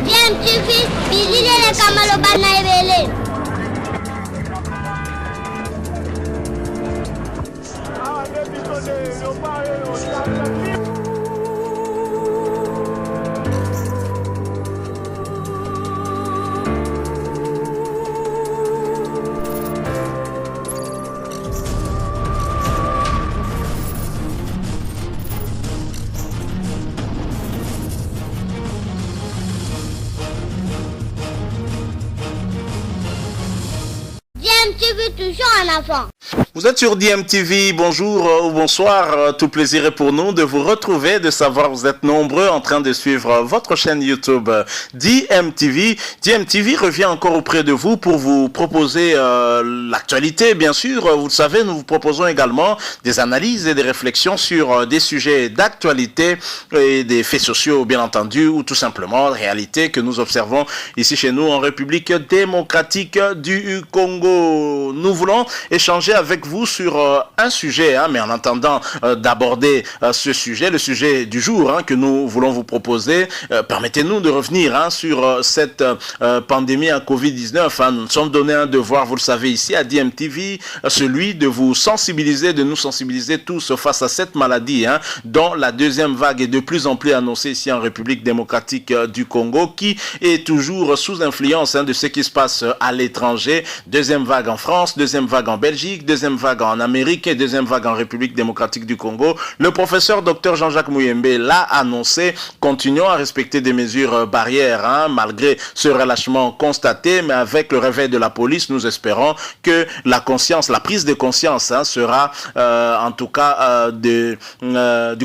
DMTV, bilile kamalo bana ebele. DMTV toujours en avant. Vous êtes sur DMTV, bonjour ou bonsoir, tout plaisir est pour nous de vous retrouver, de savoir vous êtes nombreux en train de suivre votre chaîne YouTube DMTV. DMTV revient encore auprès de vous pour vous proposer l'actualité, bien sûr. Vous le savez, nous vous proposons également des analyses et des réflexions sur des sujets d'actualité et des faits sociaux, bien entendu, ou tout simplement réalité que nous observons ici chez nous en République démocratique du Congo. Nous voulons échanger avec vous sur un sujet, mais en attendant d'aborder ce sujet, le sujet du jour que nous voulons vous proposer, permettez-nous de revenir sur cette pandémie à Covid-19. Nous nous sommes donné un devoir, vous le savez ici à DMTV, celui de vous sensibiliser, de nous sensibiliser tous face à cette maladie dont la deuxième vague est de plus en plus annoncée ici en République démocratique du Congo, qui est toujours sous influence de ce qui se passe à l'étranger. Deuxième vague en France, deuxième vague en Belgique, deuxième vague en Amérique et deuxième vague en République démocratique du Congo. Le professeur Dr Jean-Jacques Muyembe l'a annoncé. Continuons à respecter des mesures barrières malgré ce relâchement constaté, mais avec le réveil de la police, nous espérons que la conscience, la prise de conscience sera en tout cas du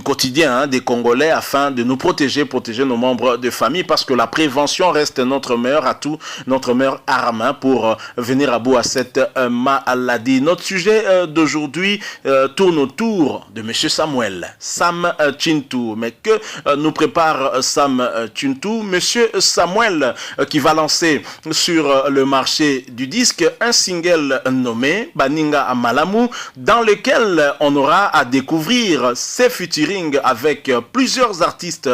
quotidien des Congolais afin de nous protéger nos membres de famille, parce que la prévention reste notre meilleur atout, notre meilleure arme pour venir à bout à cette maladie. Notre sujet d'aujourd'hui tourne autour de M. Sam Chintou. Mais que nous prépare Sam Chintou? M. Samuel qui va lancer sur le marché du disque un single nommé Baninga Amalamu, dans lequel on aura à découvrir ses featuring avec plusieurs artistes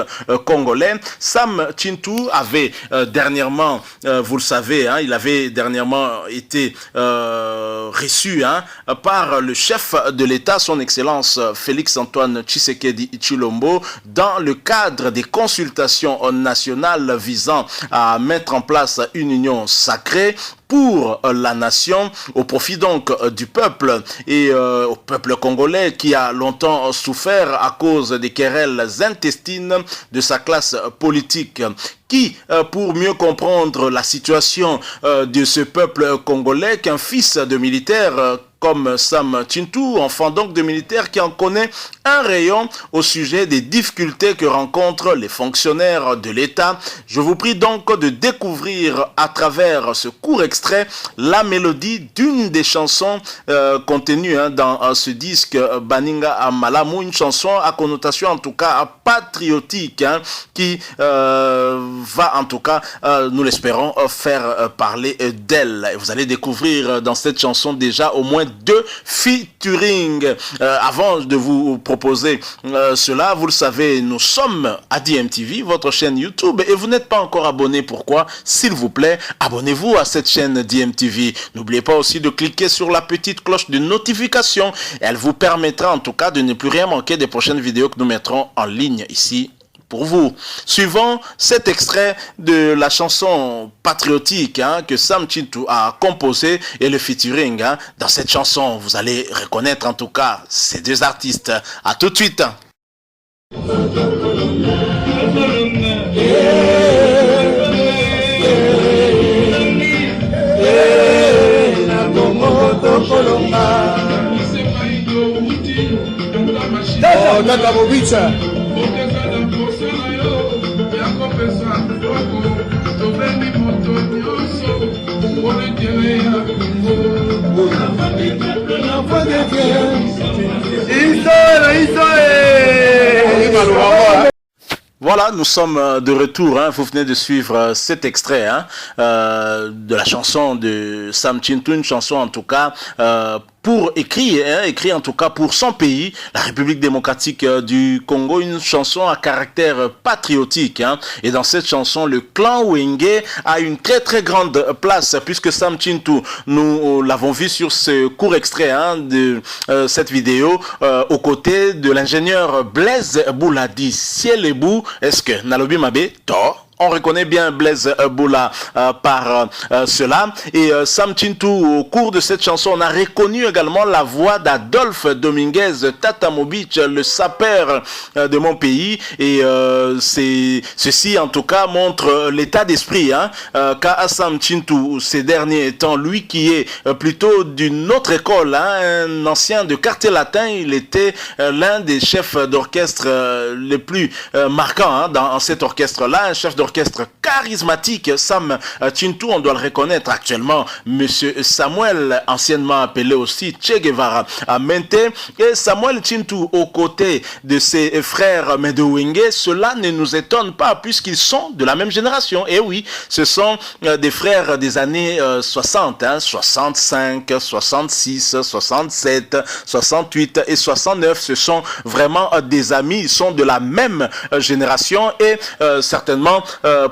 congolais. Sam Chintou avait dernièrement, vous le savez, il avait dernièrement été reçu par le chef de l'État, son Excellence Félix-Antoine Tshisekedi Tshilombo, dans le cadre des consultations nationales visant à mettre en place une union sacrée pour la nation, au profit donc du peuple et au peuple congolais qui a longtemps souffert à cause des querelles intestines de sa classe politique, qui, pour mieux comprendre la situation de ce peuple congolais, qu'un fils de militaire comme Sam Chintou, enfant donc de militaire, qui en connaît un rayon au sujet des difficultés que rencontrent les fonctionnaires de l'État. Je vous prie donc de découvrir à travers ce court extrait la mélodie d'une des chansons contenues dans ce disque Baninga Amalamu, une chanson à connotation en tout cas patriotique qui va en tout cas, nous l'espérons, faire parler d'elle. Vous allez découvrir dans cette chanson déjà au moins 2 featuring. Avant de vous proposer cela, vous le savez, nous sommes à DMTV, votre chaîne YouTube, et vous n'êtes pas encore abonné. Pourquoi? S'il vous plaît, abonnez-vous à cette chaîne DMTV. N'oubliez pas aussi de cliquer sur la petite cloche de notification. Elle vous permettra en tout cas de ne plus rien manquer des prochaines vidéos que nous mettrons en ligne ici pour vous. Suivons cet extrait de la chanson patriotique que Sam Chintou a composé et le featuring. Dans cette chanson, vous allez reconnaître en tout cas ces deux artistes. À tout de suite. Voilà, nous sommes de retour. Vous venez de suivre cet extrait de la chanson de Sam Chintou, une chanson en tout cas pour écrit en tout cas pour son pays, la République démocratique du Congo, une chanson à caractère patriotique. Et dans cette chanson, le clan Wenge a une très très grande place, puisque Sam Chintu, nous l'avons vu sur ce court extrait de cette vidéo, aux côtés de l'ingénieur Blaise Bouladi. Ciel et bout, est-ce que Nalobi Mabe, tort? On reconnaît bien Blaise Boula par cela. Et Sam Chintu, au cours de cette chanson, on a reconnu également la voix d'Adolphe Dominguez Tatamovic, le sapeur de mon pays. Et ceci, en tout cas, montre l'état d'esprit qu'a Sam Chintu ces derniers temps. Lui qui est plutôt d'une autre école, un ancien de quartier latin. Il était l'un des chefs d'orchestre les plus marquants dans cet orchestre-là, un chef d'orchestre charismatique. Sam Chintu, on doit le reconnaître actuellement, Monsieur Samuel, anciennement appelé aussi Che Guevara à Mente. Et Samuel Chintu aux côtés de ses frères Medouingue, cela ne nous étonne pas puisqu'ils sont de la même génération. Et oui, ce sont des frères des années 60, 65, 66, 67, 68 et 69. Ce sont vraiment des amis, ils sont de la même génération et certainement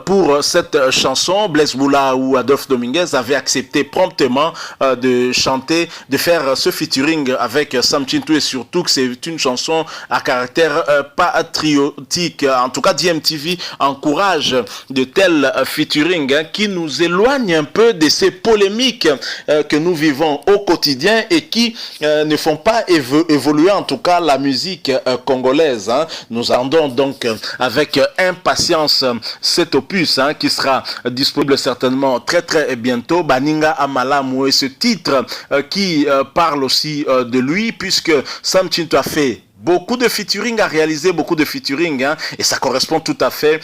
pour cette chanson, Blaise Boula ou Adolphe Dominguez avaient accepté promptement de chanter, de faire ce featuring avec Sam Chintu, et surtout que c'est une chanson à caractère patriotique. En tout cas, DMTV encourage de tels featuring qui nous éloignent un peu de ces polémiques que nous vivons au quotidien et qui ne font pas évoluer en tout cas la musique congolaise. Nous attendons donc avec impatience cet opus qui sera disponible certainement très très bientôt, Baninga Amalamu, et ce titre qui parle aussi de lui, puisque Sam Chintu a fait beaucoup de featuring, a réalisé beaucoup de featuring, et ça correspond tout à fait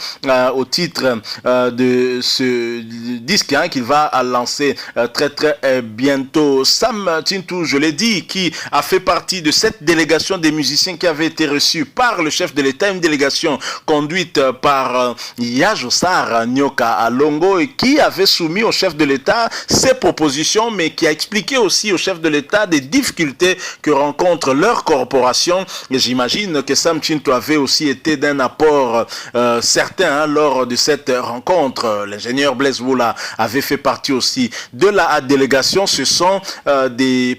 au titre de ce disque qu'il va lancer très très bientôt. Sam Chintu, je l'ai dit, qui a fait partie de cette délégation des musiciens qui avait été reçue par le chef de l'État, une délégation conduite par Yajo Sarr Nyoka Alongo, et qui avait soumis au chef de l'État ses propositions, mais qui a expliqué aussi au chef de l'État des difficultés que rencontre leur corporation. Et j'imagine que Sam Chintu avait aussi été d'un apport certain lors de cette rencontre. L'ingénieur Blaise Boula avait fait partie aussi de la délégation. Ce sont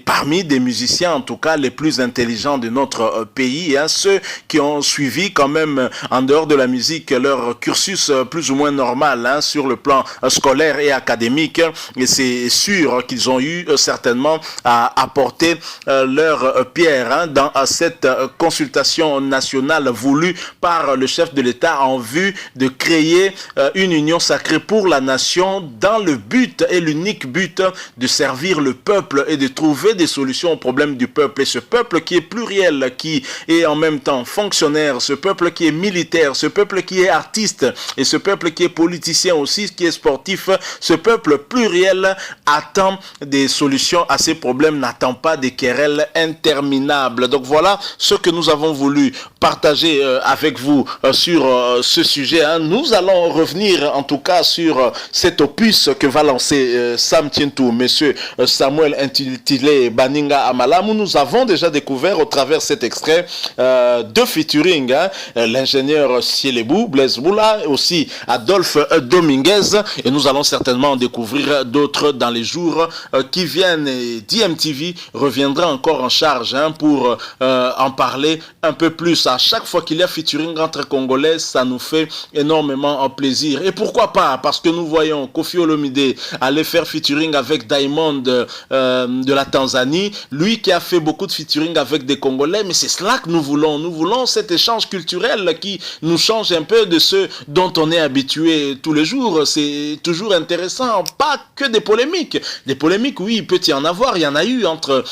parmi des musiciens, en tout cas, les plus intelligents de notre pays. Ceux qui ont suivi quand même, en dehors de la musique, leur cursus plus ou moins normal sur le plan scolaire et académique. Et c'est sûr qu'ils ont eu certainement à apporter leur pierre dans cette consultation nationale voulue par le chef de l'État en vue de créer une union sacrée pour la nation dans le but et l'unique but de servir le peuple et de trouver des solutions aux problèmes du peuple. Et ce peuple qui est pluriel, qui est en même temps fonctionnaire, ce peuple qui est militaire, ce peuple qui est artiste et ce peuple qui est politicien aussi, qui est sportif, ce peuple pluriel attend des solutions à ces problèmes, n'attend pas des querelles interminables. Donc voilà ce que nous avons voulu partager avec vous sur ce sujet. Nous allons revenir en tout cas sur cet opus que va lancer Sam Chintu, monsieur Samuel, intitulé Baninga Amalamu. Nous avons déjà découvert au travers cet extrait deux featuring, l'ingénieur Cielebou, Blaise Boula, et aussi Adolphe Dominguez, et nous allons certainement en découvrir d'autres dans les jours qui viennent. Et DMTV reviendra encore en charge pour en parler un peu plus. À chaque fois qu'il y a featuring entre Congolais, ça nous fait énormément plaisir. Et pourquoi pas? Parce que nous voyons Koffi Olomide aller faire featuring avec Diamond de la Tanzanie, lui qui a fait beaucoup de featuring avec des Congolais, mais c'est cela que nous voulons. Nous voulons cet échange culturel qui nous change un peu de ce dont on est habitué tous les jours. C'est toujours intéressant, pas que des polémiques. Des polémiques, oui, il peut y en avoir, il y en a eu entre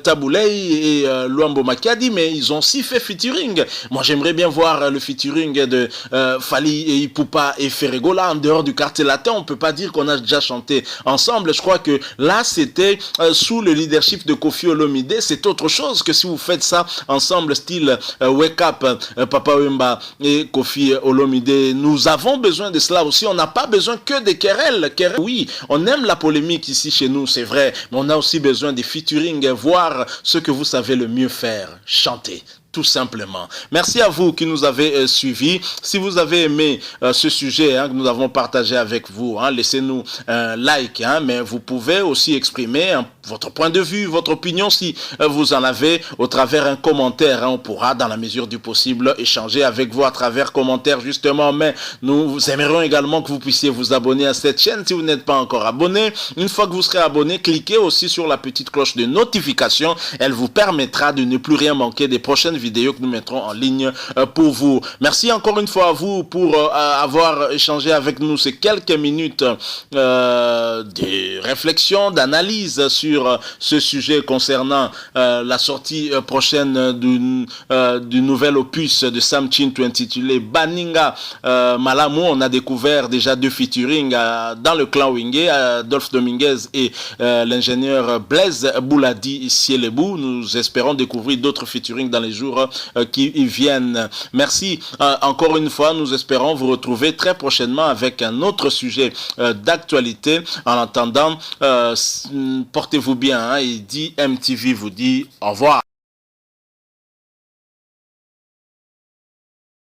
Taboulay et Luambo Makadi, mais ils ont aussi fait featuring. Moi, j'aimerais bien voir le featuring de Fally et Ipupa et Ferregola en dehors du quartier latin. On peut pas dire qu'on a déjà chanté ensemble. Je crois que là, c'était sous le leadership de Koffi Olomide. C'est autre chose que si vous faites ça ensemble, style Wake Up, Papa Wemba et Koffi Olomide. Nous avons besoin de cela aussi. On n'a pas besoin que des querelles. Oui, on aime la polémique ici chez nous, c'est vrai, mais on a aussi besoin des featuring, voir ce que vous savez le mieux faire, chanter. Tout simplement. Merci à vous qui nous avez suivis. Si vous avez aimé ce sujet que nous avons partagé avec vous, laissez-nous un like, mais vous pouvez aussi exprimer votre point de vue, votre opinion si vous en avez au travers un commentaire. On pourra dans la mesure du possible échanger avec vous à travers commentaires justement, mais nous aimerions également que vous puissiez vous abonner à cette chaîne si vous n'êtes pas encore abonné. Une fois que vous serez abonné, cliquez aussi sur la petite cloche de notification. Elle vous permettra de ne plus rien manquer des prochaines vidéos que nous mettrons en ligne pour vous. Merci encore une fois à vous pour avoir échangé avec nous ces quelques minutes de réflexion, d'analyse sur ce sujet concernant la sortie prochaine du nouvel opus de Sam Chintu intitulé Baninga Malamu. On a découvert déjà 2 featuring dans le clan Wingé, Adolphe Dominguez et l'ingénieur Blaise Bouladi Sielebou. Nous espérons découvrir d'autres featuring dans les jours qui y viennent. Merci encore une fois. Nous espérons vous retrouver très prochainement avec un autre sujet d'actualité. En attendant, portez-vous bien et DMTV vous dit au revoir.